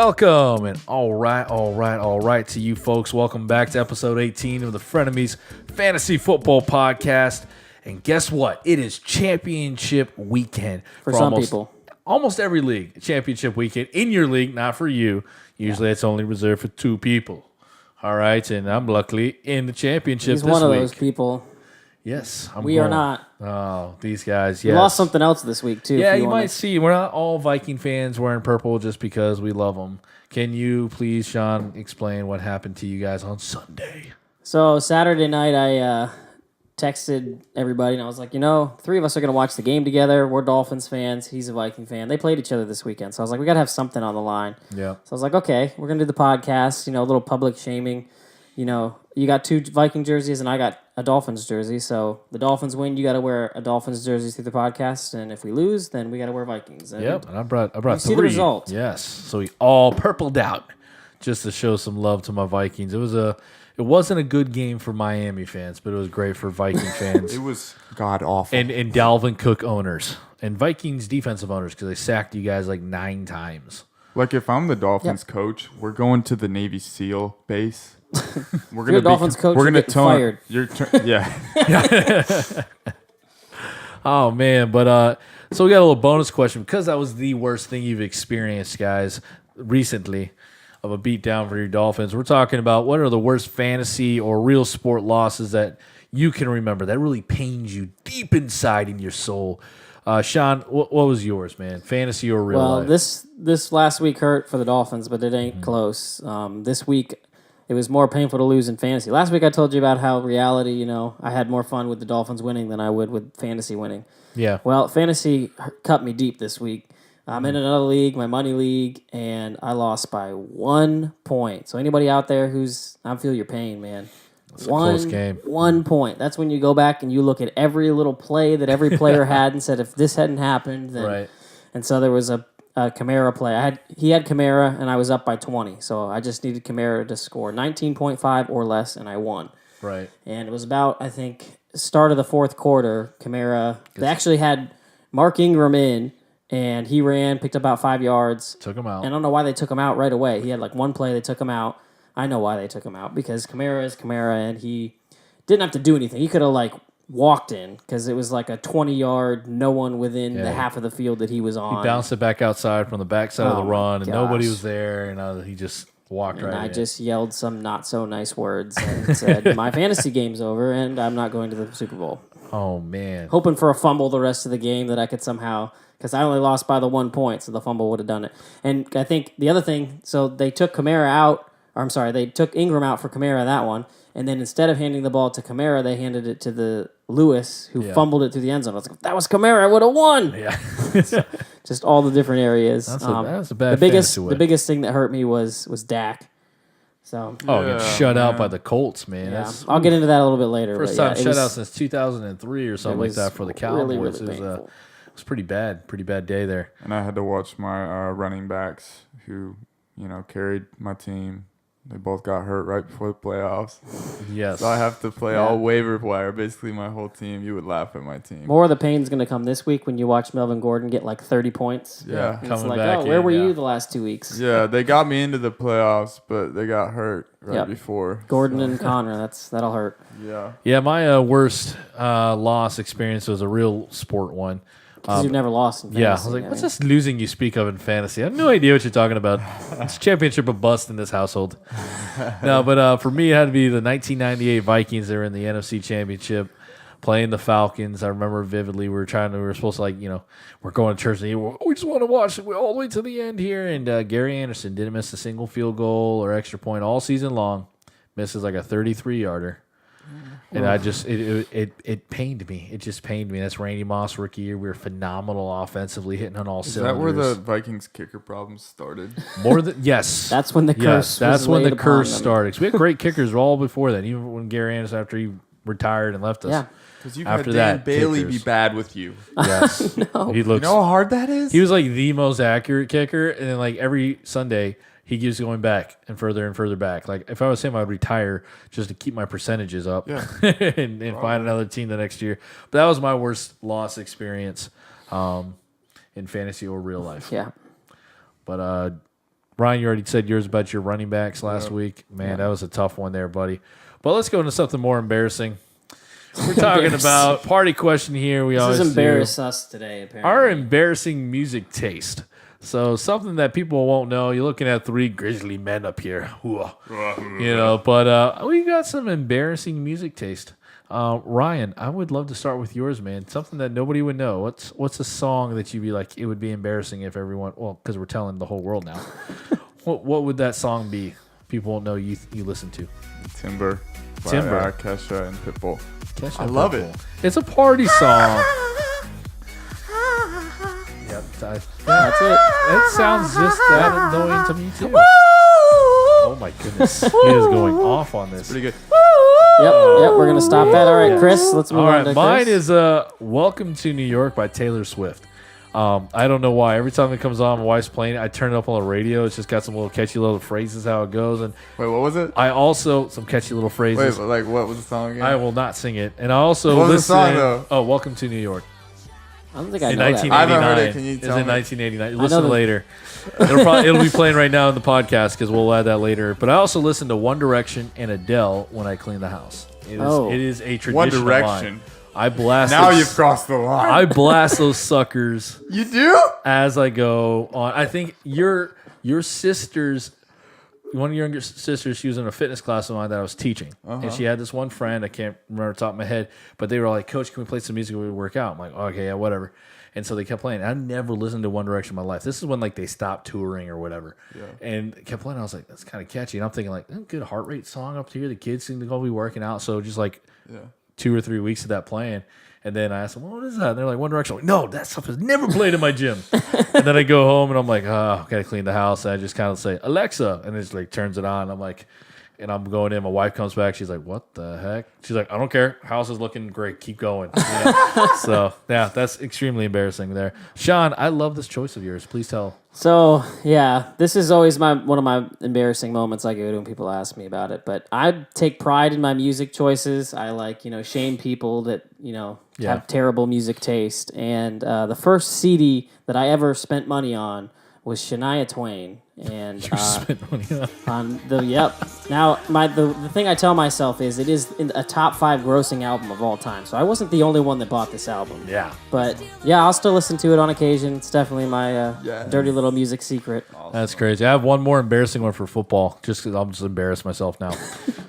Welcome and all right to you folks. Welcome back to episode 18 of the Frenemies Fantasy Football Podcast. And guess what? It is championship weekend for some people. Almost every league, championship weekend in your league, not for you. Usually it's only reserved for two people. All right, and I'm luckily in the championship He's this one of week. those people. Yes, we are not. Oh, these guys, yes. We lost something else this week, too. Yeah, you might see. We're not all Viking fans wearing purple just because we love them. Can you please, Sean, explain what happened to you guys on Sunday? So, Saturday night, I texted everybody, and I was like, three of us are going to watch the game together. We're Dolphins fans. He's a Viking fan. They played each other this weekend. So, I was like, we got to have something on the line. Yeah. So, I was like, okay, we're going to do the podcast, a little public shaming. You got two Viking jerseys and I got a Dolphins jersey. So the Dolphins win, you got to wear a Dolphins jersey through the podcast, and if we lose, then we got to wear Vikings. And and I brought you three. See the result. Yes, so we all purpled out just to show some love to my Vikings. It wasn't a good game for Miami fans, but it was great for Viking fans. It was god awful. And Dalvin Cook owners and Vikings defensive owners because they sacked you guys like 9 times. Like if I'm the Dolphins coach, we're going to the Navy SEAL base. We're gonna Dolphins coach. We're gonna fired. Yeah. Oh man, but so we got a little bonus question because that was the worst thing you've experienced, guys, recently of a beatdown for your Dolphins. We're talking about what are the worst fantasy or real sport losses that you can remember that really pains you deep inside in your soul. Sean, what was yours, man? Fantasy or real life? Well, this last week hurt for the Dolphins, but it ain't close. This week, it was more painful to lose in fantasy. Last week, I told you about how reality, I had more fun with the Dolphins winning than I would with fantasy winning. Yeah. Well, fantasy cut me deep this week. I'm in another league, my money league, and I lost by 1 point. So anybody out there I feel your pain, man. It's a close game. 1 point. That's when you go back and you look at every little play that every player had and said, if this hadn't happened, then. Right. And so there was a Kamara play. He had Kamara, and I was up by 20. So I just needed Kamara to score 19.5 or less, and I won. Right. And it was about, I think, start of the fourth quarter. Kamara, they actually had Mark Ingram in, and he ran, picked up about 5 yards. Took him out. And I don't know why they took him out right away. He had like one play, they took him out. I know why they took him out, because Kamara is Kamara, and he didn't have to do anything. He could have walked in because it was like a 20-yard, no one within the half of the field that he was on. He bounced it back outside from the backside of the run, and gosh. nobody was there, and he just walked right in. I just yelled some not so nice words and said, my fantasy game's over, and I'm not going to the Super Bowl. Oh, man. Hoping for a fumble the rest of the game that I could somehow, because I only lost by the 1 point, so the fumble would have done it. And I think the other thing, so they took Kamara out, they took Ingram out for Kamara that one, and then instead of handing the ball to Kamara, they handed it to the Lewis, who fumbled it through the end zone. I was like, if that was Kamara, I would have won. Yeah. Just all the different areas. That's a bad the biggest thing that hurt me was Dak. So getting shut out by the Colts, man. yeah, I'll get into that a little bit later. First time shutout since 2003 or something like that for the Cowboys. Really, really it was pretty bad. Pretty bad day there. And I had to watch my running backs who, carried my team. They both got hurt right before the playoffs. Yes. So I have to play all waiver wire, basically my whole team. You would laugh at my team. More of the pain's going to come this week when you watch Melvin Gordon get like 30 points. Yeah. It's Coming like, back where in, were you the last 2 weeks? Yeah, they got me into the playoffs, but they got hurt right before. Gordon and Connor, that'll hurt. Yeah. Yeah, my worst loss experience was a real sport one. Because you've never lost in fantasy. Yeah, I was like, what's this losing you speak of in fantasy? I have no idea what you're talking about. It's championship or bust in this household. No, but for me, it had to be the 1998 Vikings. They were in the NFC Championship playing the Falcons. I remember vividly we were supposed to we're going to church and we just want to watch it all the way to the end here. And Gary Anderson didn't miss a single field goal or extra point all season long. Misses like a 33-yarder. And I just it pained me. It just pained me. That's Randy Moss rookie year. We were phenomenal offensively, hitting on all cylinders. Is that where the Vikings kicker problems started? More than yes. That's when the curse. That's when the curse them. started. 'Cause we had great kickers all before that. Even when Gary Anderson after he retired and left us. Yeah. Because you've After had Dan that, Bailey kickers. be bad with you. Yes. No. He looks. You know how hard that is? He was like the most accurate kicker, and then every Sunday he keeps going back and further back. Like if I was him, I'd retire just to keep my percentages up and find another team the next year. But that was my worst loss experience in fantasy or real life. Yeah. But Ryan, you already said yours about your running backs last week. Man, that was a tough one there, buddy. But let's go into something more embarrassing. We're talking about party question here. We This always is embarrass do. us today, apparently. Our embarrassing music taste. So something that people won't know. You're looking at 3 grizzly men up here. But we got some embarrassing music taste. Ryan, I would love to start with yours, man. Something that nobody would know. What's a song that you'd be like, it would be embarrassing if everyone, well, because we're telling the whole world now. What would that song be? People won't know you listen to. Timber. By, Timber. Kesha and Pitbull. Kesha I love Pitbull. it. It's a party song. Yep, That's it. it sounds just that annoying to me too. Oh my goodness, he is going off on this. Pretty good. Yep, we're going to stop that. All right, Chris, let's move All on right, to mine Chris. is "Welcome to New York" by Taylor Swift. I don't know why. Every time it comes on, my wife's playing it. I turn it up on the radio. It's just got some little catchy little phrases, how it goes, and Wait, what was it? I also some catchy little phrases. Wait, like what was the song again? I will not sing it, and I also What was the listen. song, though? Oh, "Welcome to New York." I don't think I In know that. 1989. I haven't heard it. Can you It's tell in me? 1989. know Listen the- later. It'll be playing right now in the podcast because we'll add that later. But I also listen to One Direction and Adele when I clean the house. It is a tradition. One of mine. Direction. I blast. Now those- you've crossed the line. I blast those suckers You do? as I go on. I think your sister's. One of your younger sisters, she was in a fitness class of mine that I was teaching. And she had this one friend, I can't remember off the top of my head, but they were like, Coach, can we play some music when we work out? I'm like, okay, yeah, whatever. And so they kept playing. I never listened to One Direction in my life. This is when like they stopped touring or whatever. Yeah. And kept playing. I was like, that's kind of catchy. And I'm thinking like, good heart rate song up here. The kids seem to go be working out. So just like 2 or 3 weeks of that playing. And then I asked them, what is that? And they're like, One Direction. I'm like, no, that stuff is never played in my gym. And then I go home and I'm like, oh, gotta clean the house. And I just kind of say, Alexa. And it just like turns it on. I'm like, and I'm going in. My wife comes back. She's like, what the heck? She's like, I don't care. House is looking great. Keep going. So, yeah, that's extremely embarrassing there. Sean, I love this choice of yours. Please tell. So, yeah, this is always one of my embarrassing moments I go to when people ask me about it. But I take pride in my music choices. I shame people that, have terrible music taste. And the first CD that I ever spent money on was Shania Twain. And Spent money on. Now the thing I tell myself is it is in a top 5 grossing album of all time. So I wasn't the only one that bought this album. Yeah. But yeah, I'll still listen to it on occasion. It's definitely my dirty little music secret. That's crazy. I have one more embarrassing one for football, just because I'm just embarrassed myself now.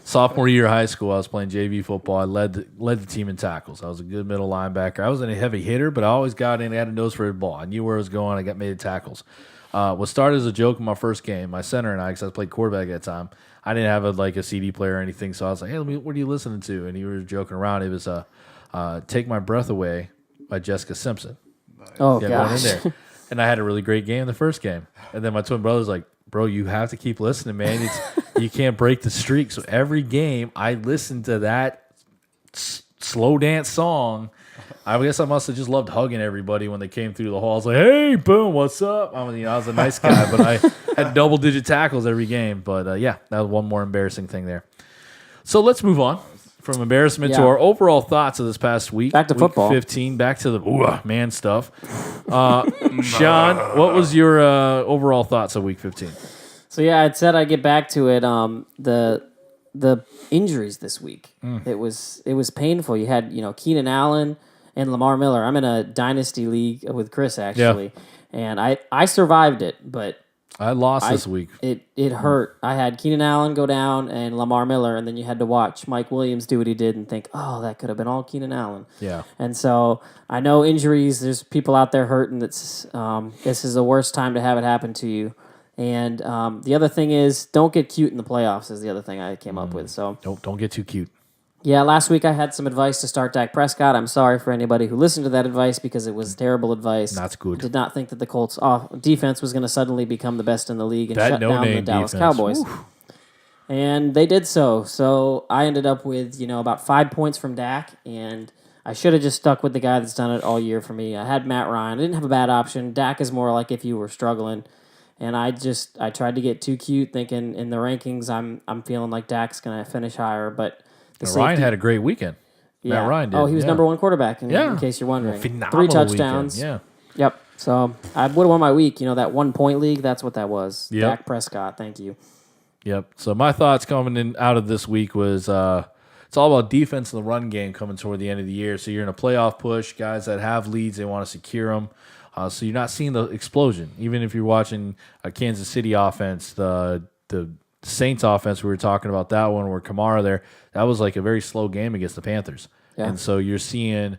Sophomore year of high school, I was playing JV football. I led the team in tackles. I was a good middle linebacker. I wasn't a heavy hitter, but I always got in. I had a nose for the ball. I knew where it was going. I got made tackles. What started as a joke in my first game, my center and I, because I played quarterback at that time, I didn't have a CD player or anything, so I was like, hey, what are you listening to? And he was joking around. It was Take My Breath Away by Jessica Simpson. Oh, Going in gosh. there. And I had a really great game the first game. And then my twin brother's like, bro, you have to keep listening, man. You can't break the streak. So every game, I listened to that slow dance song. I guess I must have just loved hugging everybody when they came through the hall. I was like, hey, boom, what's up? I was a nice guy, but I had double-digit tackles every game. But, that was one more embarrassing thing there. So let's move on from embarrassment to Yeah. our overall thoughts of this past week. Back to week football. 15, back to the man stuff. Sean, what was your overall thoughts of week 15? So yeah, I said I'd get back to it. The injuries this week, it was painful. You had Keenan Allen and Lamar Miller. I'm in a dynasty league with Chris actually, and I survived it, but I lost this week. it hurt. I had Keenan Allen go down and Lamar Miller, and then you had to watch Mike Williams do what he did and think, oh, that could have been all Keenan Allen. Yeah. And so I know injuries. There's people out there hurting. This is the worst time to have it happen to you. And the other thing is, don't get cute in the playoffs. Is the other thing I came up with. So Don't get too cute. yeah, last week I had some advice to start Dak Prescott. I'm sorry for anybody who listened to that advice because it was terrible advice. Not good. Did not think that the Colts defense was going to suddenly become the best in the league and That shut down the no-name Dallas defense. Cowboys. Oof. And they did so. So I ended up with about 5 points from Dak, and I should have just stuck with the guy that's done it all year for me. I had Matt Ryan. I didn't have a bad option. Dak is more like if you were struggling. And I tried to get too cute, thinking in the rankings I'm feeling like Dak's going to finish higher, but the Now, Ryan safety- had a great weekend. Matt Ryan did. Oh, he was yeah. number one quarterback, in Yeah. case you're wondering. Phenomenal 3 touchdowns. weekend. Yep. So I would have won my week. That 1 point league, that's what that was. Yep. Dak Prescott, thank you. Yep. So my thoughts coming in out of this week was it's all about defense and the run game coming toward the end of the year. So you're in a playoff push. Guys that have leads, they want to secure them. So you're not seeing the explosion. Even if you're watching a Kansas City offense, the Saints offense, we were talking about that one where Kamara there, that was like a very slow game against the Panthers. Yeah. And so you're seeing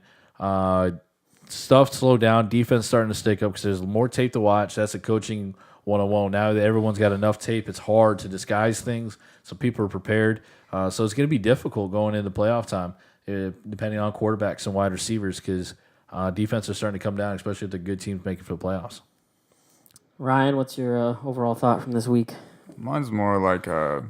stuff slow down, defense starting to stick up because there's more tape to watch. That's a coaching 101. Now that everyone's got enough tape, it's hard to disguise things, so people are prepared. So it's going to be difficult going into playoff time, depending on quarterbacks and wide receivers, because defense is starting to come down, especially if the good teams making for the playoffs. Ryan, what's your overall thought from this week? Mine's more like a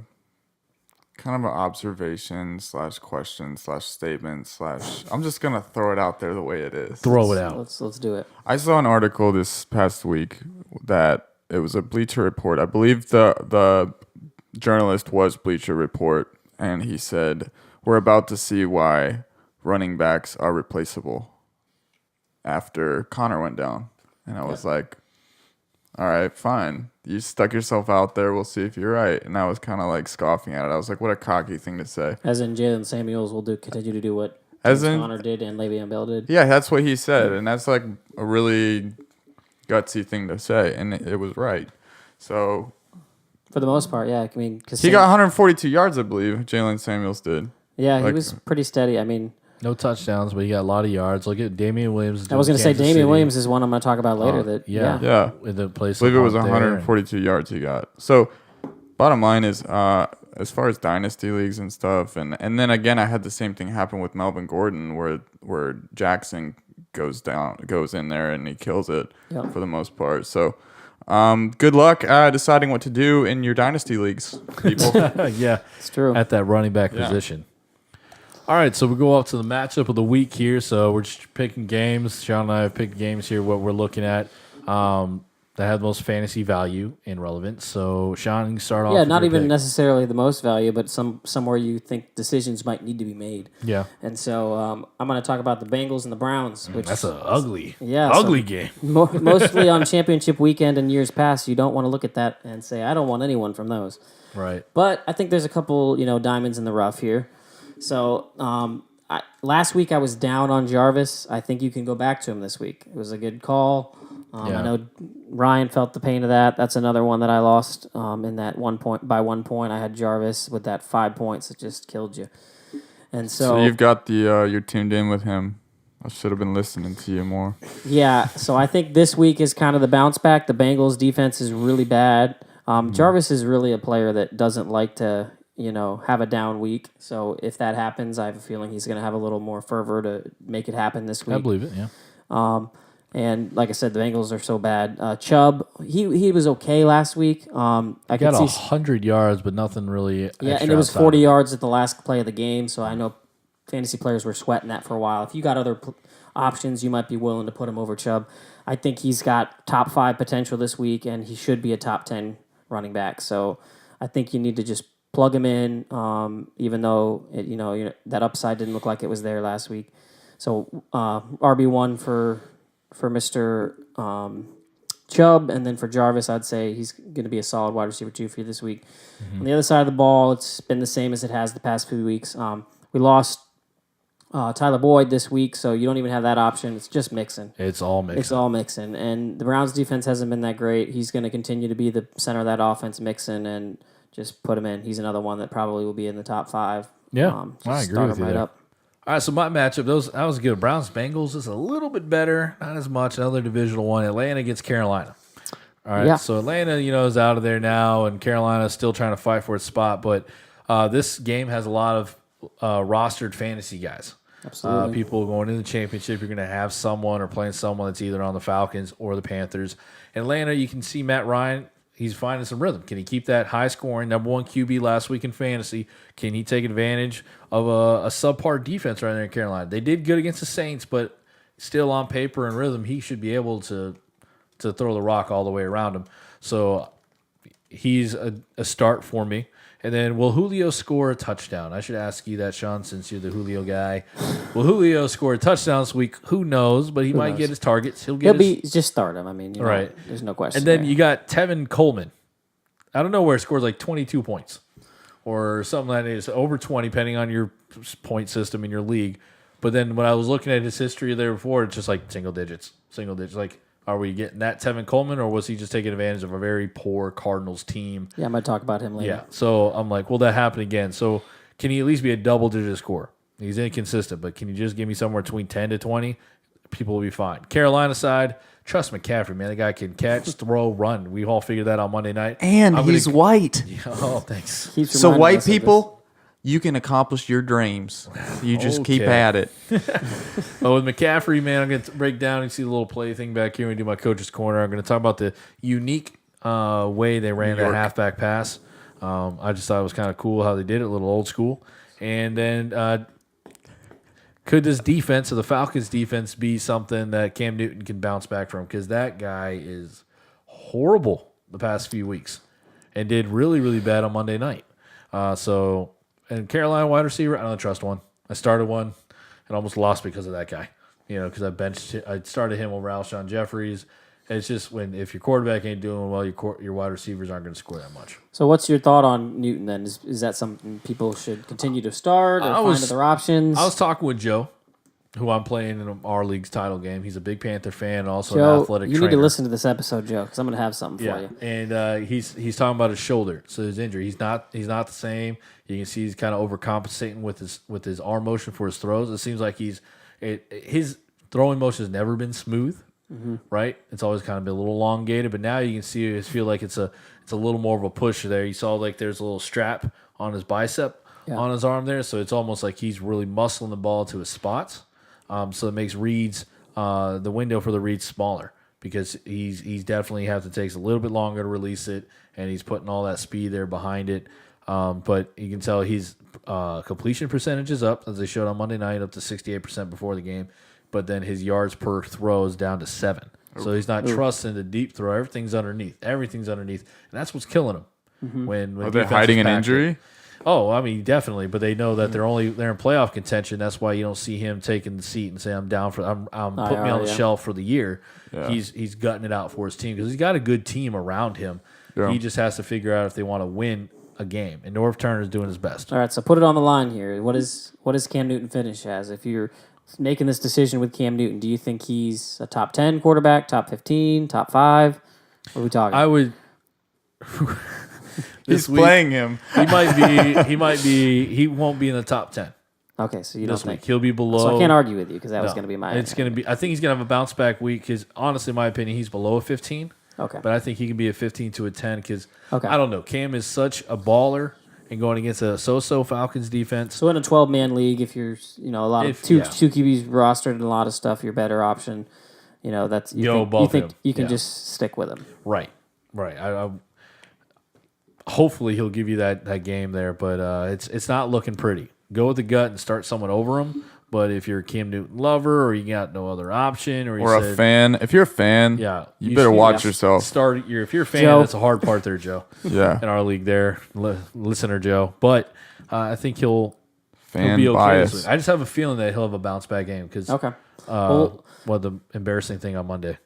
kind of an observation / question / statement / I'm just gonna throw it out there the way it is. Throw it out. Let's do it. I saw an article this past week that it was a Bleacher Report. I believe the journalist was Bleacher Report, and he said, "We're about to see why running backs are replaceable after Connor went down." And I was like, all right, fine. You stuck yourself out there. We'll see if you're right. And I was kind of like scoffing at it. I was like, what a cocky thing to say. As in Jalen Samuels will continue to do what As in- Connor did and Le'Veon Bell did. Yeah, that's what he said. And that's like a really gutsy thing to say. And it was right. So For the most part, yeah. I mean, because he got 142 yards, I believe, Jalen Samuels did. yeah, he like- was pretty steady. I mean, No touchdowns, but he got a lot of yards. Look at Damian Williams. I was going to say Kansas Damian City. Williams is one I'm going to talk about later. That yeah. Yeah. In the place I believe it was up there. 142 yards he got. So bottom line is, as far as dynasty leagues and stuff, and then again, I had the same thing happen with Melvin Gordon, where Jackson goes in there and he kills it Yep. for the most part. So good luck deciding what to do in your dynasty leagues, people. Yeah, it's true. at that running back Yeah. position. All right, so we go up to the matchup of the week here. So we're just picking games. Sean and I have picked games here, what we're looking at that have the most fantasy value and relevance. So, Sean, you can start off. Yeah, with not your even pick. necessarily the most value, but somewhere you think decisions might need to be made. Yeah, And so I'm going to talk about the Bengals and the Browns, which that's an ugly, Yeah, ugly so- game. mostly on championship weekend and years past, you don't want to look at that and say, I don't want anyone from those. Right. But I think there's a couple, diamonds in the rough here. So last week I was down on Jarvis. I think you can go back to him this week. It was a good call. Yeah. I know Ryan felt the pain of that. That's another one that I lost in that 1 point. By 1 point, I had Jarvis with that 5 points. It just killed you. And So you've got you're tuned in with him. I should have been listening to you more. yeah, so I think this week is kind of the bounce back. The Bengals defense is really bad. Jarvis is really a player that doesn't like to, have a down week. So if that happens, I have a feeling he's going to have a little more fervor to make it happen this week. I believe it, yeah. And like I said, the Bengals are so bad. Chubb, he was okay last week. I Got could see 100 yards, but nothing really. yeah, and extra it was outside 40 of it. yards at the last play of the game. So I know fantasy players were sweating that for a while. If you got other options, you might be willing to put him over Chubb. I think he's got top 5 potential this week, and he should be a top 10 running back. So I think you need to just plug him in, even though that upside didn't look like it was there last week. So RB1 for Mr. Chubb, and then for Jarvis, I'd say he's going to be a solid wide receiver 2 for you this week. On the other side of the ball, it's been the same as it has the past few weeks. We lost Tyler Boyd this week, so you don't even have that option. It's just Mixon. It's all mixed. It's all Mixon. And the Browns' defense hasn't been that great. He's going to continue to be the center of that offense, Mixon, and just put him in. He's another one that probably will be in the top 5. Yeah, Just I agree start with him you there. up. All right, so my matchup, that was good. Browns Bengals is a little bit better, not as much. Another divisional one. Atlanta against Carolina. All right, Yeah. so Atlanta, is out of there now, and Carolina is still trying to fight for its spot. But this game has a lot of rostered fantasy guys. Absolutely. People going into the championship, you're going to have someone or playing someone that's either on the Falcons or the Panthers. Atlanta, you can see Matt Ryan. He's finding some rhythm. Can he keep that high scoring number 1 QB last week in fantasy? Can he take advantage of a subpar defense right there in Carolina? They did good against the Saints, but still on paper and rhythm, he should be able to throw the rock all the way around him. So he's a start for me. And then, will Julio score a touchdown? I should ask you that, Sean, since you're the Julio guy. Will Julio score a touchdown this week? Who knows? But he might get his targets. He'll Just start him. I mean, right. There's no question. And then there. you got Tevin Coleman. I don't know where he scores like 22 points or something like that. It's over 20, depending on your point system in your league. But then when I was looking at his history there before, it's just like single digits. Like, are we getting that Tevin Coleman, or was he just taking advantage of a very poor Cardinals team? Yeah, I might talk about him later. Yeah. So I'm like, will that happen again? So can he at least be a double-digit score? He's inconsistent, but can you just give me somewhere between 10 to 20? People will be fine. Carolina side, trust McCaffrey, man. The guy can catch, throw, run. We all figured that out Monday night. And he's white. Oh, thanks. Keeps So reminding white us of people, you can accomplish your dreams. You just keep Okay. at it. But with McCaffrey, man, I'm going to break down and see the little play thing back here when we do my coach's corner. I'm going to talk about the unique way they ran that halfback pass. I just thought it was kind of cool how they did it, a little old school. And then could this defense, or the Falcons defense, be something that Cam Newton can bounce back from? Because that guy is horrible the past few weeks and did really, really bad on Monday night. And Carolina wide receiver, I don't trust one. I started one and almost lost because of that guy. Because I started him over Alshon Jeffries. And it's just if your quarterback ain't doing well, your wide receivers aren't going to score that much. So what's your thought on Newton then? Is that something people should continue to start or find other options? I was talking with Joe, who I'm playing in our league's title game. He's a big Panther fan and also Joe, an athletic you trainer. need to listen to this episode, Joe, because I'm going to have something for you. And he's talking about his shoulder, so his injury. He's not the same. You can see he's kind of overcompensating with his arm motion for his throws. It seems like his throwing motion has never been smooth, right? It's always kind of been a little elongated, but now you can feel like it's a little more of a push there. You saw like there's a little strap on his bicep on his arm there, so it's almost like he's really muscling the ball to his spots. So it makes reads the window for the reads smaller because he's definitely takes a little bit longer to release it, and he's putting all that speed there behind it. But you can tell his completion percentage is up, as they showed on Monday night, up to 68% before the game. But then his yards per throw is down to 7. So he's not trusting the deep throw. Everything's underneath, and that's what's killing him. When Are they hiding an injury? Oh, I mean, definitely, but they know that they're in playoff contention. That's why you don't see him taking the seat and say, "I'm down for I'm put me on the shelf for the year." Yeah. He's gutting it out for his team because he's got a good team around him. Yeah. He just has to figure out if they want to win a game, and Norv Turner is doing his best. All right, so put it on the line here. What does Cam Newton finish as? If you're making this decision with Cam Newton, do you think he's a top 10 quarterback, top 15, top 5? What are we talking? I would. He's playing him. He might be. He won't be in the top 10 Okay, so you don't this think. week. He'll be below. So I can't argue with you because that was No, going to be my. It's going to be. I think he's going to have a bounce back week because honestly, in my opinion, he's below a 15. Okay. But I think he can be a 15 to a 10 because Okay. I don't know. Cam is such a baller and going against a so-so Falcons defense. So in a 12-man league, if you're a lot of two QBs rostered and a lot of stuff, your better option. That's you think you can just stick with him. Right. I hopefully he'll give you that game there, but it's not looking pretty. Go with the gut and start someone over him. But if you're a Cam Newton lover or you got no other option or A fan. If you're a fan, you better watch yourself. If you're a fan, Joe. that's a hard part there, Joe. Yeah. In our league there, listener Joe. But I think he'll Fan be okay. bias. This week. I just have a feeling that he'll have a bounce back game because Okay. the embarrassing thing on Monday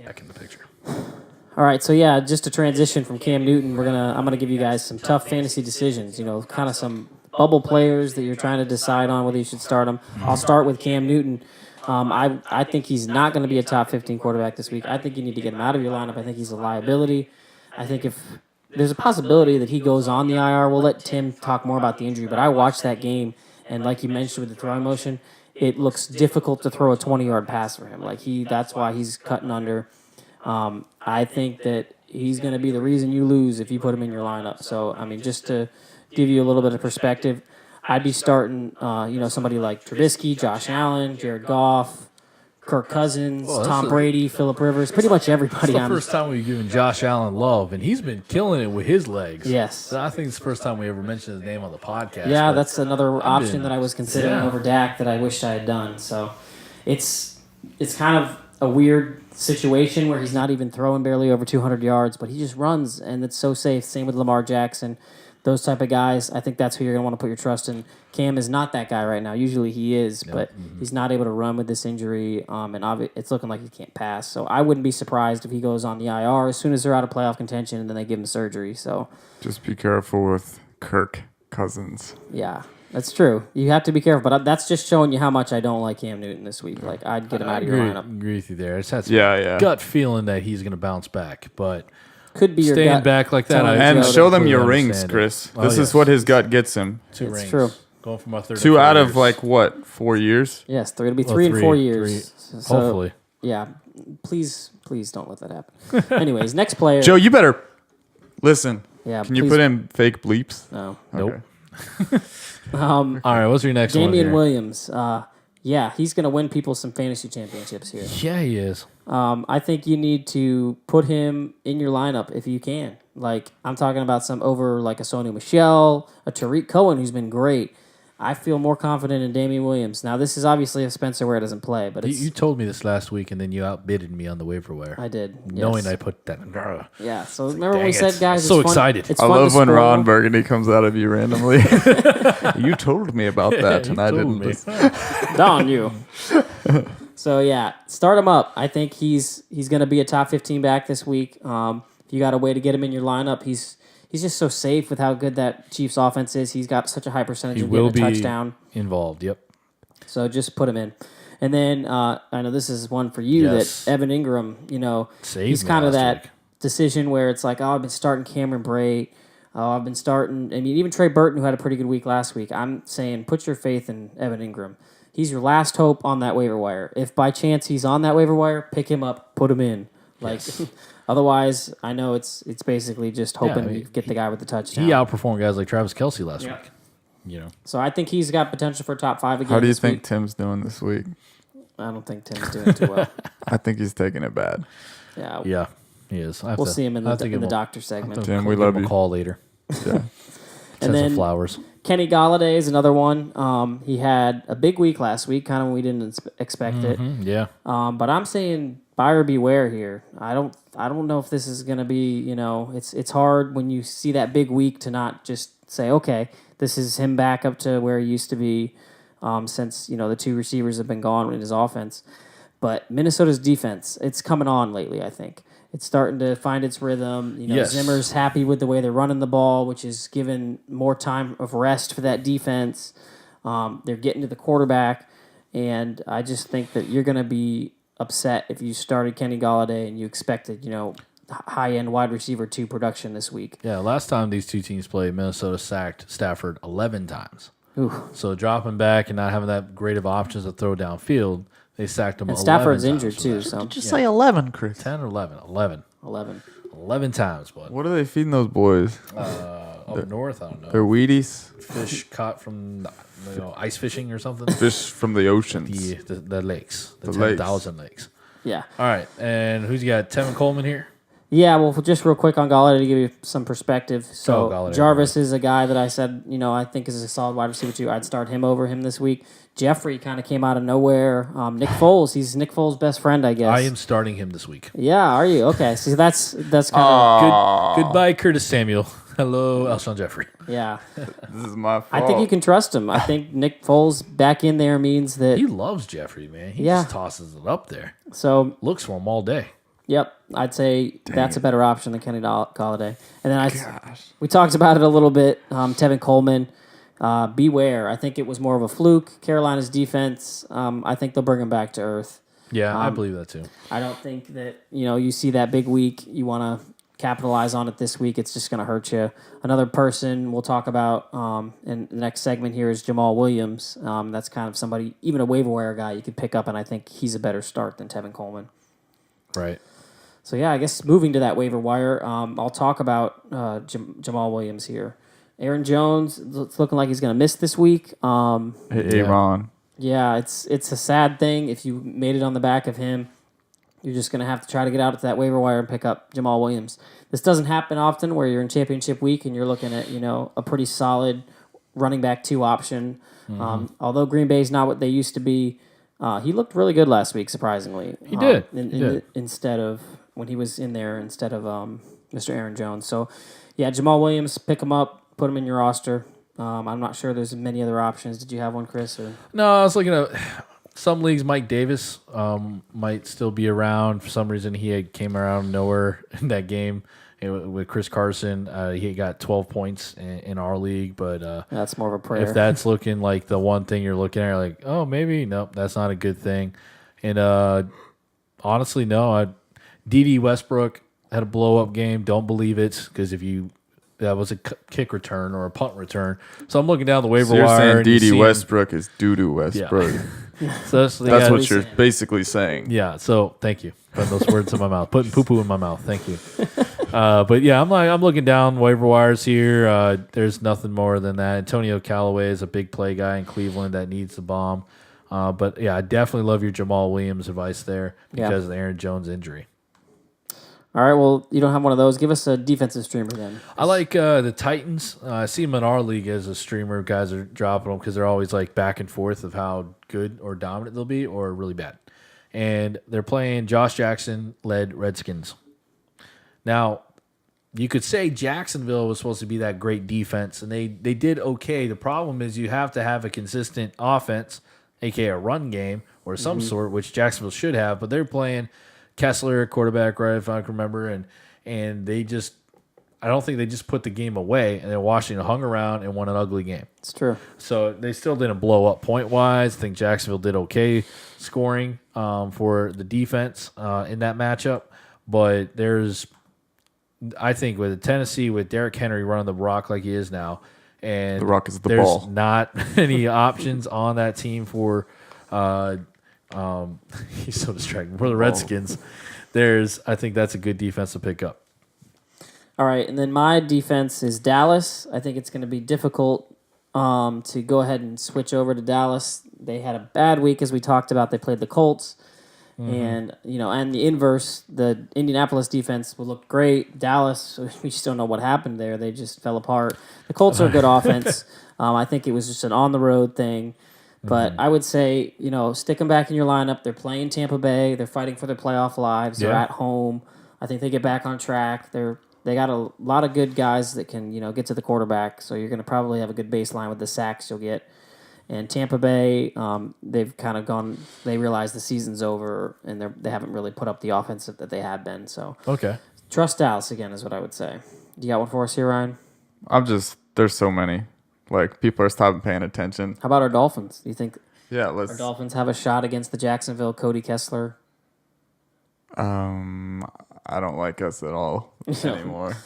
back in the picture. All right, so just to transition from Cam Newton, I'm gonna give you guys some tough fantasy decisions. Kind of some bubble players that you're trying to decide on whether you should start them. I'll start with Cam Newton. I think he's not going to be a top 15 quarterback this week. I think you need to get him out of your lineup. I think he's a liability. I think if there's a possibility that he goes on the IR, we'll let Tim talk more about the injury. But I watched that game, and like you mentioned with the throwing motion, it looks difficult to throw a 20-yard pass for him. That's why he's cutting under. I think that he's going to be the reason you lose if you put him in your lineup. So, just to give you a little bit of perspective, I'd be starting, somebody like Trubisky, Josh Allen, Jared Goff, Kirk Cousins, Tom Brady, Phillip Rivers, pretty much everybody. It's the first time we've given Josh Allen love, and he's been killing it with his legs. Yes. So I think it's the first time we ever mentioned his name on the podcast. Yeah, that's another option that I was considering over Dak that I wished I had done. So it's kind of a weird situation where he's not even throwing barely over 200 yards, but he just runs, and it's so safe. Same with Lamar Jackson. Those type of guys, I think that's who you're going to want to put your trust in. Cam is not that guy right now. Usually he is, but he's not able to run with this injury, and it's looking like he can't pass. So I wouldn't be surprised if he goes on the IR as soon as they're out of playoff contention, and then they give him surgery. So Just be careful with Kirk Cousins. yeah, that's true. You have to be careful, but that's just showing you how much I don't like Cam Newton this week. Like, I'd get him out of your lineup. agree with you there. I just had some Yeah. gut feeling that he's going to bounce back, but Could be your staying gut. back like that, telling I And Joe show them completely your rings, understand it. Chris. Oh, This is yes. what his gut gets him. 2 It's rings. true. Going from my third. to 2 4 out years. of like what, 4 years? Yes, it'll be Well, 3 and 4 three. years. So, Hopefully. yeah. Please don't let that happen. Anyways, next player. Joe, you better listen. Yeah, Can you please- put in fake bleeps? No. Nope. Okay. All right, what's your next one? Damian here? Williams. Yeah, he's going to win people some fantasy championships here. Yeah, he is. I think you need to put him in your lineup if you can. Like, I'm talking about some over like a Sony Michel, a Tariq Cohen, who's been great. I feel more confident in Damian Williams. Now, this is obviously if Spencer Ware doesn't play, but it's, You told me this last week, and then you outbidded me on the waiver wire. I did. Knowing yes. I put that. Yeah, so remember when we dang it. said, guys, So it's fun, excited. It's I fun love to when scroll. Ron Burgundy comes out of you randomly. You told me about that, You and I told didn't me. listen. Darn you. So yeah, start him up. I think he's going to be a top 15 back this week. If you got a way to get him in your lineup, he's just so safe with how good that Chiefs offense is. He's got such a high percentage He of will getting a be touchdown. involved. Yep. So just put him in. And then I know this is one for you Yes. that Evan Ingram, Saved he's me kind of last that week. decision where it's like, oh, I've been starting Cameron Brate. Oh, I've been starting. I mean, even Trey Burton, who had a pretty good week last week. I'm saying put your faith in Evan Ingram. He's your last hope on that waiver wire. If by chance he's on that waiver wire, pick him up, put him in. Like, otherwise, I know it's basically just hoping you get the guy with the touchdown. He outperformed guys like Travis Kelce last Yeah. week. So I think he's got potential for top 5 again. How do you this think week. Tim's doing this week? I don't think Tim's doing too well. I think he's taking it bad. Yeah, Yeah, he is. I have we'll to- see him in I have to the give him a- doctor segment. Tim, we give him love a you. call later. Yeah. Send some then- flowers. Kenny Galladay is another one. He had a big week last week, kind of when we didn't expect it. Yeah. But I'm saying buyer beware here. I don't know if this is going to be, it's hard when you see that big week to not just say, okay, this is him back up to where he used to be since, the 2 receivers have been gone in his offense. But Minnesota's defense, it's coming on lately, I think. It's starting to find its rhythm. Yes. Zimmer's happy with the way they're running the ball, which is given more time of rest for that defense. They're getting to the quarterback, and I just think that you're going to be upset if you started Kenny Galladay and you expected, high-end wide receiver 2 production this week. Yeah, last time these two teams played, Minnesota sacked Stafford 11 times. Ooh. So dropping back and not having that great of options to throw downfield, they sacked him And 11 Stafford's times injured from too, that. so Just say 11, Chris. 10 or 11? 11. 11. 11 times, bud. What are they feeding those boys? Up north, I don't know. They're Wheaties? Fish caught from ice fishing or something. Fish from the oceans. The lakes. The The lakes. 10,000 lakes. Yeah. All right, and who's you got? Tevin Coleman here? Yeah, well, just real quick on Galladay to give you some perspective. So Galladay, Jarvis is a guy that I said, I think is a solid wide receiver too. I'd start him over him this week. Jeffrey kind of came out of nowhere. Nick Foles, he's Nick Foles' best friend, I guess. I am starting him this week. Yeah, are you? Okay, so that's kind of Goodbye, Curtis Samuel. Hello, Alshon Jeffrey. yeah. This is my fault. I think you can trust him. I think Nick Foles back in there means that. He loves Jeffrey, man. He Yeah. just tosses it up there. So Looks for him all day. yep, I'd say that's a better option than Kenny Galladay. And then we talked about it a little bit. Tevin Coleman. Beware. I think it was more of a fluke. Carolina's defense, I think they'll bring him back to earth. Yeah, I believe that too. I don't think that, you see that big week, you want to capitalize on it this week. It's just going to hurt you. Another person we'll talk about in the next segment here is Jamal Williams. That's kind of somebody, even a waiver wire guy you could pick up, and I think he's a better start than Tevin Coleman. Right. So, yeah, I guess moving to that waiver wire, I'll talk about Jamal Williams here. Aaron Jones, it's looking like he's going to miss this week. Hey, Ron. Yeah, it's a sad thing. If you made it on the back of him, you're just going to have to try to get out to that waiver wire and pick up Jamal Williams. This doesn't happen often where you're in championship week and you're looking at, a pretty solid running back 2 option. Although Green Bay's not what they used to be, He looked really good last week, surprisingly. He did. Instead of when he was in there instead of Mr. Aaron Jones. So, yeah, Jamal Williams, pick him up, put him in your roster. I'm not sure there's many other options. Did you have one, Chris? Or? No, I was looking at some leagues. Mike Davis might still be around. For some reason, came around nowhere in that game with Chris Carson. He got 12 points in our league, but That's more of a prayer. if that's looking like the one thing you're looking at, like, oh, maybe, nope, that's not a good thing. And honestly, no. D.D. Westbrook had a blow-up game. Don't believe it, because that was a kick return or a punt return. So I'm looking down the waiver So you're wire. saying and D.D. you see- Westbrook is doo-doo Westbrook. So That's what you're basically saying. Yeah, so thank you. Putting those words in my mouth. Putting poo-poo in my mouth. Thank you. But yeah, I'm looking down waiver wires here. There's nothing more than that. Antonio Callaway is a big play guy in Cleveland that needs the bomb. But yeah, I definitely love your Jamal Williams advice there because of the Aaron Jones injury. All right, well, you don't have one of those. Give us a defensive streamer then. I like the Titans. I see them in our league as a streamer. Guys are dropping them because they're always like back and forth of how good or dominant they'll be or really bad. And they're playing Josh Jackson-led Redskins. Now, you could say Jacksonville was supposed to be that great defense, and they did okay. The problem is you have to have a consistent offense, a.k.a. a run game or some sort, which Jacksonville should have, but they're playing Kessler, quarterback, right, if I can remember, and they just – I don't think they just put the game away, and then Washington hung around and won an ugly game. It's true. So they still didn't blow up point-wise. I think Jacksonville did okay scoring for the defense in that matchup. But I think with Tennessee, with Derrick Henry running the rock like he is now, and The rock is the there's ball. not any options on that team for he's so distracting. For the Redskins, I think that's a good defense to pick up. All right, and then my defense is Dallas. I think it's going to be difficult to go ahead and switch over to Dallas. They had a bad week, as we talked about. They played the Colts, and and the inverse, the Indianapolis defense will look great. Dallas, we just don't know what happened there. They just fell apart. The Colts are a good offense. I think it was just an on the road thing. But I would say, stick them back in your lineup. They're playing Tampa Bay. They're fighting for their playoff lives. They're at home. I think they get back on track. They got a lot of good guys that can, get to the quarterback. So you're going to probably have a good baseline with the sacks you'll get. And Tampa Bay, they've kind of gone. They realize the season's over, and they haven't really put up the offense that they have been. So Okay. trust Dallas again is what I would say. You got one for us here, Ryan? There's so many. Like, people are stopping paying attention. How about our Dolphins? Do you think Yeah, our Dolphins have a shot against the Jacksonville Cody Kessler? I don't like us at all anymore.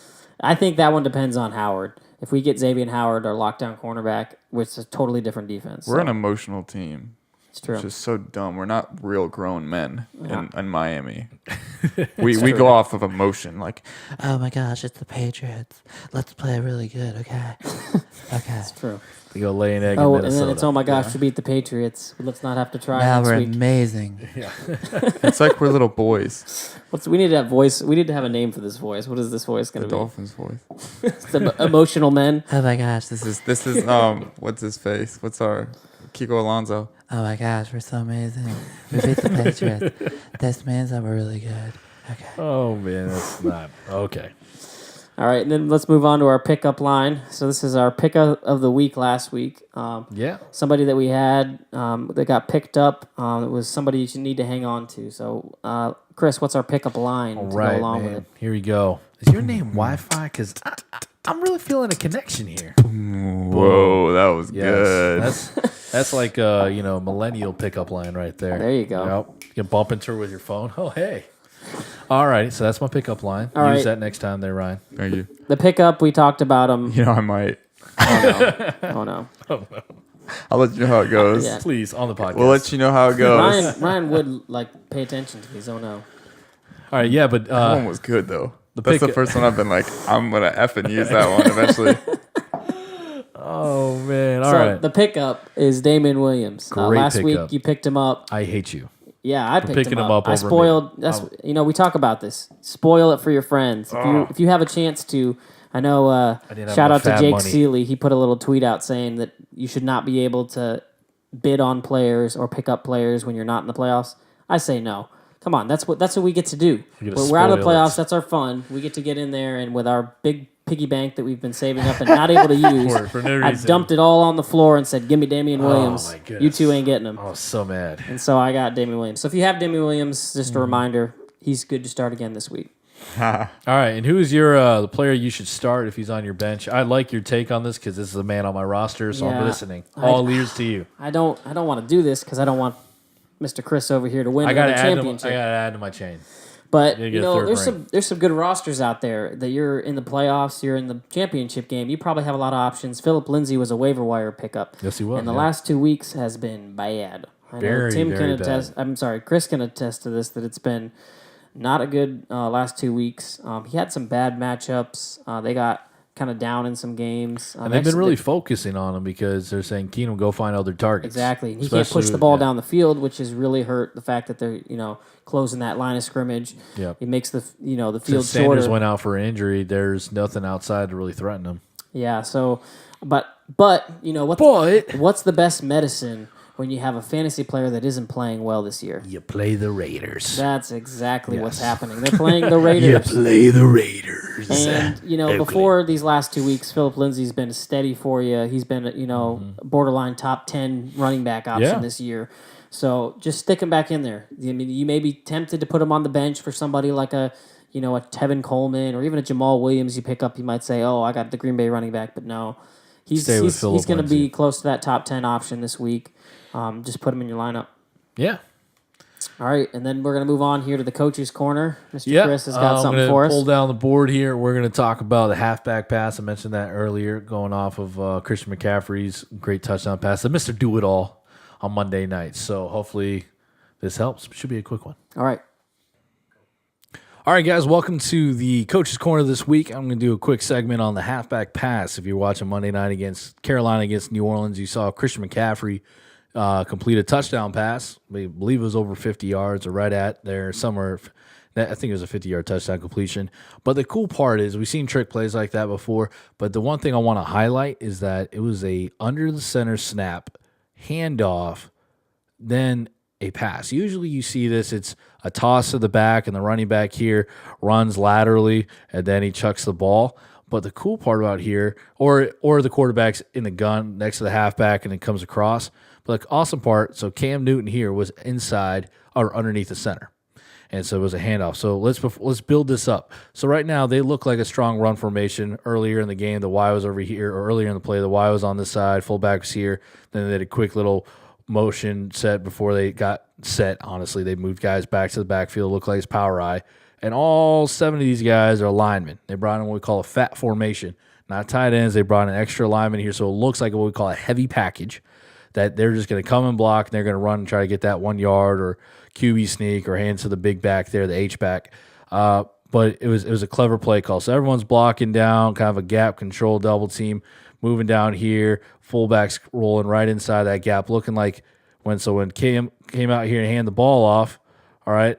I think that one depends on Howard. If we get Xavier Howard, our lockdown cornerback, which is a totally different defense. We're an emotional team. It's true. It's just so dumb. We're not real grown men in Miami. we go off of emotion. Like, Oh my gosh, it's the Patriots. Let's play really good, okay? Okay. It's true. They go lay an egg in Oh, and Minnesota. then it's, oh my gosh, we beat the Patriots. Let's not have to try Now next we're week. amazing. it's like we're little boys. We need to have voice. We need to have a name for this voice. What is this voice The going to be? Dolphins voice. It's the emotional men. Oh my gosh, This is what's his face? What's our Kiko Alonso? oh my gosh, we're so amazing. We beat the Patriots. This means that we're really good. Okay. Oh, man, that's not. Okay. All right, and then let's move on to our pickup line. So this is our pickup of the week last week. Yeah. Somebody that we had that got picked up. It was somebody you need to hang on to. So, Chris, what's our pickup line All to right, go along man. with it? Here we go. Is your name Wi-Fi? Because I'm really feeling a connection here. Whoa, that was good. That's like millennial pickup line right there. There you go. Yep. You can bump into her with your phone. Oh, hey. All right, so that's my pickup line. All Use right. that next time there, Ryan. Thank you. The pickup, we talked about him. I might. Oh, no. I'll let you know how it goes. Yeah. Please, on the podcast. We'll let you know how it goes. Ryan would pay attention to these. Oh, no. All right, yeah, but That one was good though. That's pick- the first one I've been like, I'm gonna effing use that one eventually. oh, man. All So right. the pickup is Damon Williams. Great Last pickup. week you picked him up. I hate you. Yeah, I picked picking him him up I over me. spoiled. That's we talk about this. Spoil it for your friends. If you have a chance to, I know. didn't have Shout no out to fab Jake money. Seeley. He put a little tweet out saying that you should not be able to bid on players or pick up players when you're not in the playoffs? I say no. Come on, that's what we get to do. You gotta We're out of the spoil playoffs. it. That's our fun. We get to get in there, and with our big piggy bank that we've been saving up and not able to use, For no I reason. dumped it all on the floor and said, "Give me Damian Williams. my You goodness. two ain't getting him." I was so mad. And so I got Damian Williams. So if you have Damian Williams, just a reminder, he's good to start again this week. All right, and who is your the player you should start if he's on your bench? I like your take on this because this is a man on my roster, so Yeah. I'm listening. All ears to you. I don't want to do this because I don't want Mr. Chris over here to win I another gotta add to championship. my chain. But You you get a know, third there's some good rosters out there that you're in the playoffs, you're in the championship game. You probably have a lot of options. Philip Lindsay was a waiver wire pickup. Yes, he was, And the yeah. last 2 weeks has been bad. I know Very, Tim very can attest. I'm sorry, Chris can attest to this that it's been not a good last 2 weeks. He had some bad matchups. They got kind of down in some games. And they've been really focusing on him because they're saying, Keenum, go find other targets. Exactly. He can't push the ball down the field, which has really hurt the fact that they're, closing that line of scrimmage. Yep. It makes the field Since Sanders shorter. went out for injury, there's nothing outside to really threaten him. Yeah, so but what's the best medicine when you have a fantasy player that isn't playing well this year? You play the Raiders. That's exactly what's Yes. happening. They're playing the Raiders. play the Raiders. And, before these last 2 weeks, Philip Lindsay's been steady for you. He's been, borderline top 10 running back option Yeah. this year. So just stick him back in there. I mean, you may be tempted to put him on the bench for somebody like a Tevin Coleman or even a Jamal Williams you pick up. You might say, oh, I got the Green Bay running back. But no, he's Stay with Phillip going to be Lindsay. close to that top 10 option this week. Just put him in your lineup. Yeah. All right, and then we're going to move on here to the coach's corner. Mr. Yeah. Chris has got I'm something gonna for us. pull down the board here. We're going to talk about the halfback pass. I mentioned that earlier, going off of Christian McCaffrey's great touchdown pass. The Mr. Do-It-All on Monday night. So hopefully this helps. Should be a quick one. All right. All right, guys, welcome to the Coach's Corner this week. I'm going to do a quick segment on the halfback pass. If you're watching Monday night against Carolina against New Orleans, you saw Christian McCaffrey complete a touchdown pass. I believe it was over 50 yards or right at there somewhere. I think it was a 50-yard touchdown completion. But the cool part is we've seen trick plays like that before, but the one thing I want to highlight is that it was a under-the-center snap, handoff, then a pass. Usually you see this, it's a toss to the back and the running back here runs laterally and then he chucks the ball. But the cool part about here, or the quarterback's in the gun next to the halfback and it comes across. But the awesome part, so Cam Newton here was inside or underneath the center. And so it was a handoff. So let's build this up. So right now they look like a strong run formation. Earlier in the game, the Y was over here, or earlier in the play, the Y was on this side, fullback was here. Then they did a quick little motion set before they got set. Honestly, they moved guys back to the backfield. Looked like it's power eye. And all 7 of these guys are linemen. They brought in what we call a fat formation. Not tight ends. They brought in extra linemen here. So it looks like what we call a heavy package that they're just going to come and block and they're going to run and try to get that 1 yard or QB sneak or hand to the big back there, the H-back. But it was a clever play call. So everyone's blocking down, kind of a gap control double team, moving down here, fullbacks rolling right inside that gap, looking like when Cam came out here and handed the ball off, all right,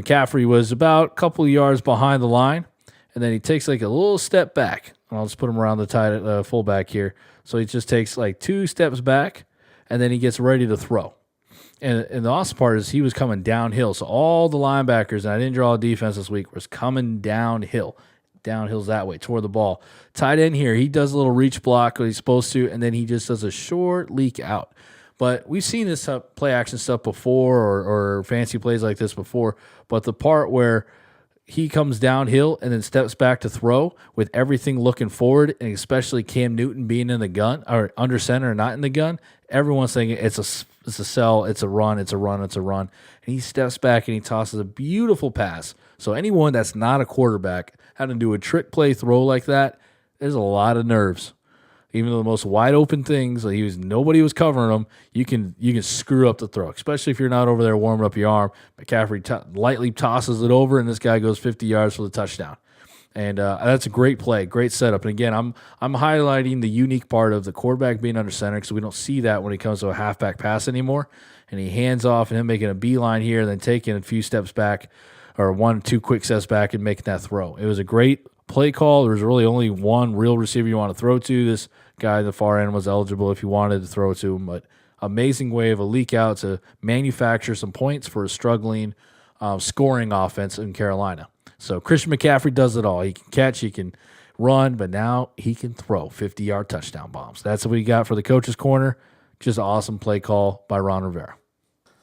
McCaffrey was about a couple of yards behind the line, and then he takes like a little step back. And I'll just put him around the tight fullback here. So he just takes like 2 steps back, and then he gets ready to throw. And the awesome part is he was coming downhill. So all the linebackers, and I didn't draw a defense this week, was coming downhill. Downhill's that way, toward the ball. Tight end here, he does a little reach block what he's supposed to, and then he just does a short leak out. But we've seen this play action stuff before or fancy plays like this before. But the part where he comes downhill and then steps back to throw with everything looking forward, and especially Cam Newton being in the gun or under center, not in the gun, everyone's thinking it's a sell, it's a run, it's a run, it's a run. And he steps back and he tosses a beautiful pass. So anyone that's not a quarterback having to do a trick play throw like that, there's a lot of nerves. Even though the most wide open things, like nobody was covering them, you can screw up the throw, especially if you're not over there warming up your arm. McCaffrey lightly tosses it over, and this guy goes 50 yards for the touchdown. And that's a great play, great setup. And again, I'm highlighting the unique part of the quarterback being under center because we don't see that when it comes to a halfback pass anymore. And he hands off, and him making a beeline here, then taking a few steps back, or 1-2 quick steps back, and making that throw. It was a great play call. There was really only one real receiver you want to throw to. This guy at the far end was eligible if you wanted to throw to him, but amazing way of a leak out to manufacture some points for a struggling scoring offense in Carolina. So Christian McCaffrey does it all. He can catch, he can run, but now he can throw 50-yard touchdown bombs. That's what we got for the coach's corner. Just an awesome play call by Ron Rivera.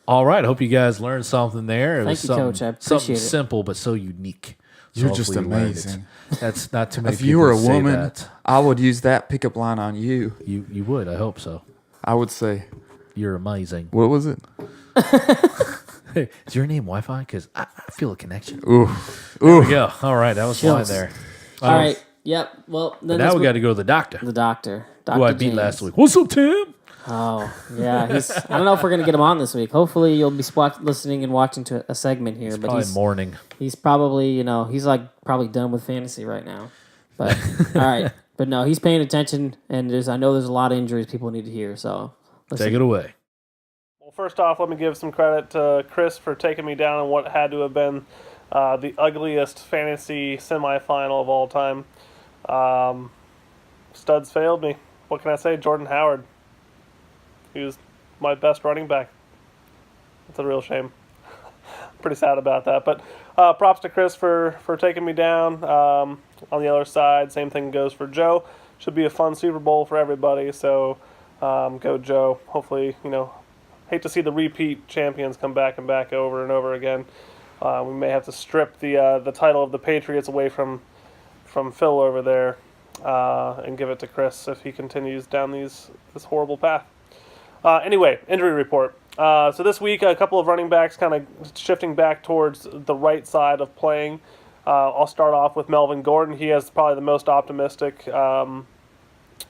All right, I hope you guys learned something there. Thank you, Coach. I appreciate something it. simple but so unique. So You're just hopefully you learned it. amazing. That's not too many If people you were a say woman, that. I would use that pickup line on you. You would. I hope so. I would say, You're amazing. what was it? Hey, is your name Wi-Fi? Because I feel a connection. Ooh. There we go. All right, that was fine Chills. there. All right. Yep. Well, But then now this we week- got to go to the doctor, the doctor. who I Dr. beat James. last week. What's up, Tim? Oh, yeah. I don't know if we're going to get him on this week. Hopefully, you'll be listening and watching to a segment here. But Probably morning. he's probably, he's like probably done with fantasy right now. But, all right. But no, he's paying attention. And I know there's a lot of injuries people need to hear. So, listen. Take it away. Well, first off, let me give some credit to Chris for taking me down in what had to have been the ugliest fantasy semifinal of all time. Studs failed me. What can I say? Jordan Howard. He was my best running back. It's a real shame. Pretty sad about that. But props to Chris for taking me down. On the other side, same thing goes for Joe. Should be a fun Super Bowl for everybody. So go Joe. Hopefully, hate to see the repeat champions come back and back over and over again. We may have to strip the title of the Patriots away from Phil over there and give it to Chris if he continues down this horrible path. Anyway, injury report. So this week, a couple of running backs kind of shifting back towards the right side of playing. I'll start off with Melvin Gordon. He has probably the most optimistic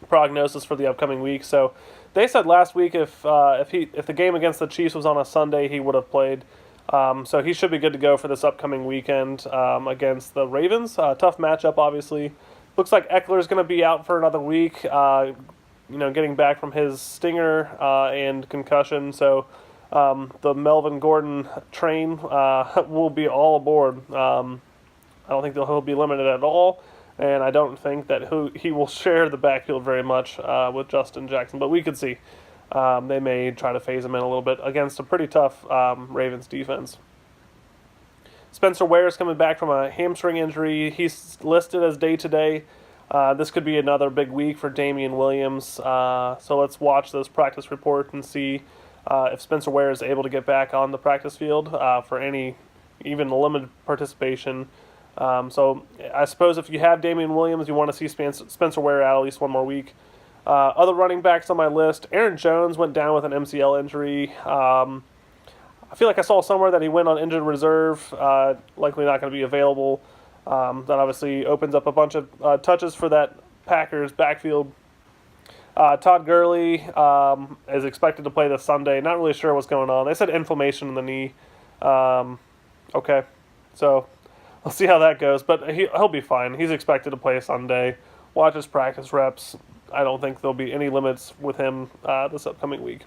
prognosis for the upcoming week. So they said last week if the game against the Chiefs was on a Sunday, he would have played. So he should be good to go for this upcoming weekend against the Ravens. Tough matchup, obviously. Looks like Eckler's going to be out for another week. Getting back from his stinger and concussion. So the Melvin Gordon train will be all aboard. I don't think he'll be limited at all, and I don't think that he will share the backfield very much with Justin Jackson. But we could see. They may try to phase him in a little bit against a pretty tough Ravens defense. Spencer Ware's coming back from a hamstring injury. He's listed as day-to-day. This could be another big week for Damian Williams. So let's watch those practice reports and see if Spencer Ware is able to get back on the practice field for any, even limited participation. So I suppose if you have Damian Williams, you want to see Spencer Ware out at least one more week. Other running backs on my list, Aaron Jones went down with an MCL injury. I feel like I saw somewhere that he went on injured reserve, likely not going to be available. That obviously opens up a bunch of touches for that Packers backfield. Todd Gurley is expected to play this Sunday. Not really sure what's going on. They said inflammation in the knee. Okay, so we'll see how that goes. But he'll be fine. He's expected to play Sunday. Watch his practice reps. I don't think there'll be any limits with him this upcoming week.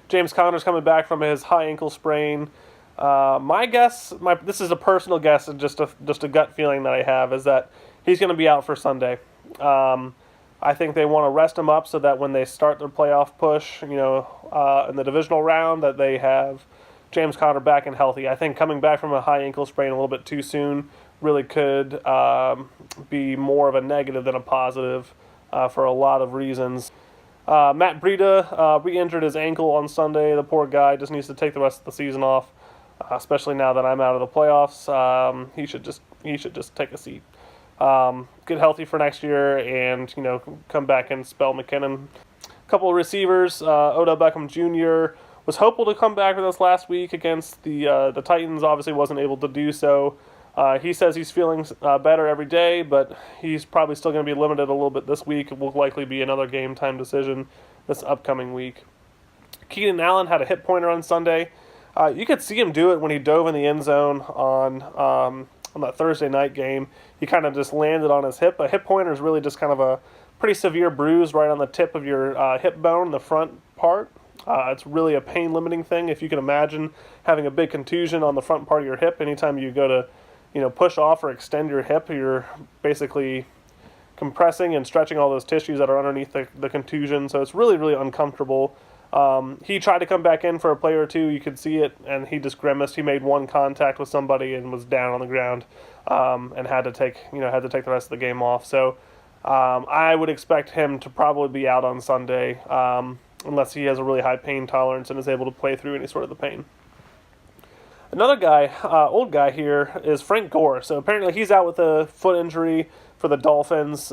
James Conner's coming back from his high ankle sprain. My guess, this is a personal guess and just a gut feeling that I have, is that he's going to be out for Sunday. I think they want to rest him up so that when they start their playoff push, in the divisional round, that they have James Conner back and healthy. I think coming back from a high ankle sprain a little bit too soon really could be more of a negative than a positive for a lot of reasons. Matt Breida re-injured his ankle on Sunday. The poor guy just needs to take the rest of the season off, especially now that I'm out of the playoffs. He should just take a seat. Get healthy for next year and come back and spell McKinnon. A couple of receivers. Odell Beckham Jr. was hopeful to come back with us last week against the Titans. Obviously wasn't able to do so. He says he's feeling better every day, but he's probably still going to be limited a little bit this week. It will likely be another game time decision this upcoming week. Keenan Allen had a hip pointer on Sunday. You could see him do it when he dove in the end zone on that Thursday night game. He kind of just landed on his hip. A hip pointer is really just kind of a pretty severe bruise right on the tip of your hip bone, the front part. It's really a pain-limiting thing. If you can imagine having a big contusion on the front part of your hip, anytime you go to push off or extend your hip, you're basically compressing and stretching all those tissues that are underneath the contusion. So it's really, really uncomfortable. He tried to come back in for a play or two. You could see it, and he just grimaced. He made one contact with somebody and was down on the ground, and had to take the rest of the game off. So I would expect him to probably be out on Sunday, unless he has a really high pain tolerance and is able to play through any sort of the pain. Another guy, old guy here, is Frank Gore. So apparently he's out with a foot injury for the Dolphins.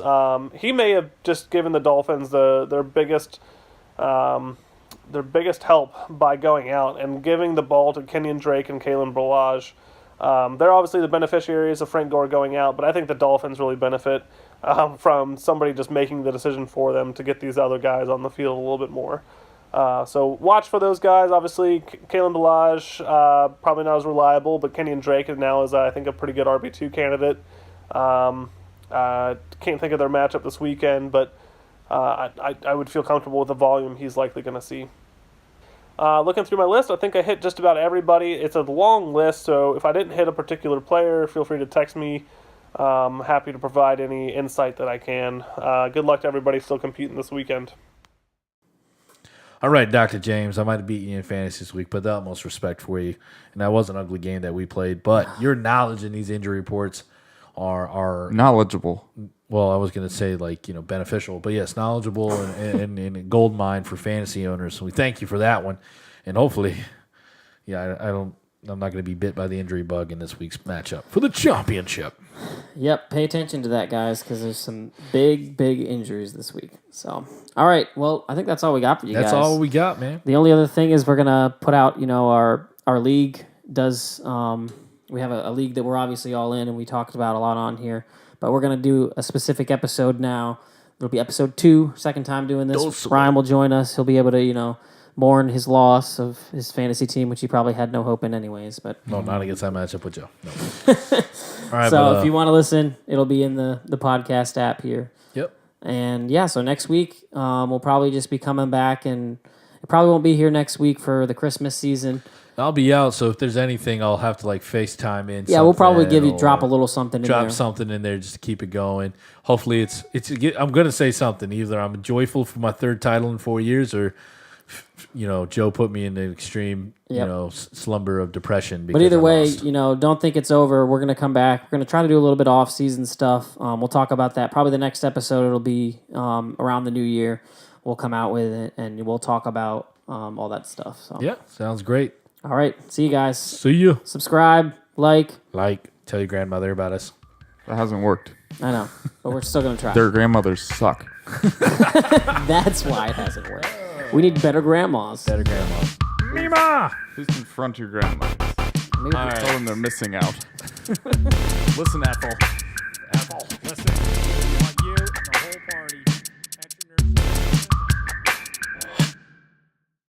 He may have just given the Dolphins their biggest help by going out and giving the ball to Kenyon Drake and Kalen Ballage. They're obviously the beneficiaries of Frank Gore going out, but I think the Dolphins really benefit from somebody just making the decision for them to get these other guys on the field a little bit more. So watch for those guys. Obviously, Kalen Ballage, probably not as reliable, but Kenyon Drake now is, I think, a pretty good RB2 candidate. Can't think of their matchup this weekend, but I would feel comfortable with the volume he's likely going to see. Looking through my list, I think I hit just about everybody. It's a long list, so if I didn't hit a particular player, feel free to text me. Happy to provide any insight that I can. Good luck to everybody still competing this weekend. All right, Dr. James, I might have beaten you in fantasy this week, but the utmost respect for you. And that was an ugly game that we played, but your knowledge in these injury reports are Knowledgeable. well, I was going to say beneficial, but yes, knowledgeable and a gold mine for fantasy owners. So we thank you for that one, and hopefully, I'm not going to be bit by the injury bug in this week's matchup for the championship. Yep, pay attention to that, guys, because there's some big injuries this week. So, all right, well, I think that's all we got for you guys. That's all we got, man. The only other thing is we're gonna put out, our league does. We have a league that we're obviously all in, and we talked about a lot on here. But we're gonna do a specific episode now. It'll be episode 2, second time doing this. Ryan will join us. He'll be able to, mourn his loss of his fantasy team, which he probably had no hope in anyways. But No, not against that matchup with Joe. No. All right, so if you want to listen, it'll be in the podcast app here. Yep. And yeah, so next week we'll probably just be coming back, and it probably won't be here next week for the Christmas season. I'll be out, so if there's anything, I'll have to FaceTime in. Yeah, we'll probably drop a little little something in there. Drop something in there just to keep it going. Hopefully, it's. I'm gonna say something. Either I'm joyful for my 3rd title in 4 years, or Joe put me in an extreme, slumber of depression. But either way, don't think it's over. We're gonna come back. We're gonna try to do a little bit of off-season stuff. We'll talk about that. Probably the next episode. It'll be around the new year. We'll come out with it, and we'll talk about all that stuff. So yeah, sounds great. All right, see you guys. See you. Subscribe, like, tell your grandmother about us. That hasn't worked. I know, but we're still gonna try. Their grandmothers suck. That's why it hasn't worked. We need better grandmas. Better grandma. Mima! Please confront your grandmothers. Maybe Tell them they're missing out. Listen, Ethel. Ethel, listen. I want you and the whole party.